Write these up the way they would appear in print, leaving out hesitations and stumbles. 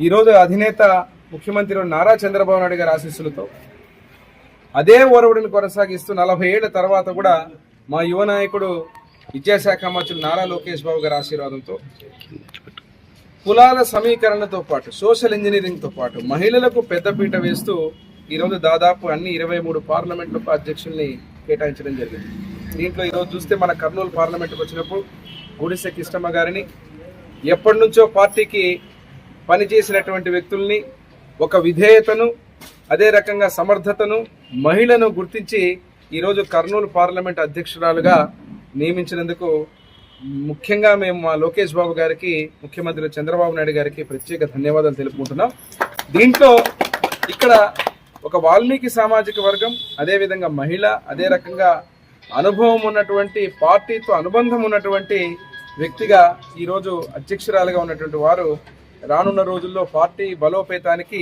ఈరోజు అధినేత ముఖ్యమంత్రి నారా చంద్రబాబు నాయుడు గారి ఆశీస్సులతో అదే ఒరవడిని కొనసాగిస్తూ 40 ఏళ్ల తర్వాత కూడా మా యువ నాయకుడు విద్యాశాఖ మంత్రి నారా లోకేష్ బాబు గారి ఆశీర్వాదంతో కులాల సమీకరణతో పాటు సోషల్ ఇంజనీరింగ్తో పాటు మహిళలకు పెద్దపీట వేస్తూ ఈరోజు దాదాపు అన్ని 23 పార్లమెంట్లకు అధ్యక్షుల్ని కేటాయించడం జరిగింది. దీంట్లో ఈరోజు చూస్తే మన కర్నూలు పార్లమెంట్కి వచ్చినప్పుడు గుడిసె కిష్టమ్మ గారిని, ఎప్పటి నుంచో పార్టీకి పనిచేసినటువంటి వ్యక్తుల్ని, ఒక విధేయతను, అదే రకంగా సమర్థతను, మహిళను గుర్తించి ఈరోజు కర్నూలు పార్లమెంట్ అధ్యక్షురాలుగా నియమించినందుకు ముఖ్యంగా మేము మా లోకేష్ బాబు గారికి, ముఖ్యమంత్రి చంద్రబాబు నాయుడు గారికి ప్రత్యేక ధన్యవాదాలు తెలుపుకుంటున్నాం. దీంట్లో ఇక్కడ ఒక వాల్మీకి సామాజిక వర్గం, అదేవిధంగా మహిళ, అదే రకంగా అనుభవం ఉన్నటువంటి, పార్టీతో అనుబంధం ఉన్నటువంటి వ్యక్తిగా ఈరోజు అధ్యక్షురాలుగా ఉన్నటువంటి వారు రానున్న రోజుల్లో పార్టీ బలోపేతానికి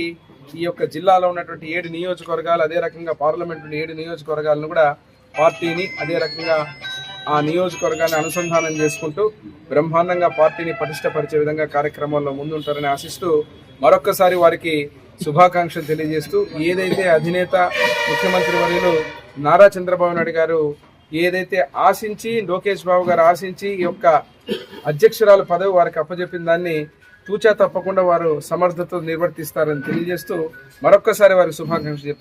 ఈ యొక్క జిల్లాలో ఉన్నటువంటి 7 నియోజకవర్గాలు, అదే రకంగా పార్లమెంటు 7 నియోజకవర్గాలను కూడా పార్టీని, అదే రకంగా ఆ నియోజకవర్గాన్ని అనుసంధానం చేసుకుంటూ బ్రహ్మాండంగా పార్టీని పటిష్టపరిచే విధంగా కార్యక్రమాల్లో ముందుంటారని ఆశిస్తూ మరొక్కసారి వారికి శుభాకాంక్షలు తెలియజేస్తూ, ఏదైతే అధినేత ముఖ్యమంత్రి వర్యులు నారా చంద్రబాబు నాయుడు గారు ఏదైతే ఆశించి, లోకేష్ బాబు గారు ఆశించి ఈ యొక్క అధ్యక్షురాలు పదవి వారికి అప్పజెప్పిన దాన్ని తూచా తప్పకుండా వారు సమర్థతతో నిర్వర్తిస్తారని తెలియజేస్తూ మరొక్కసారి వారికి శుభాకాంక్షలు చెప్తున్నారు.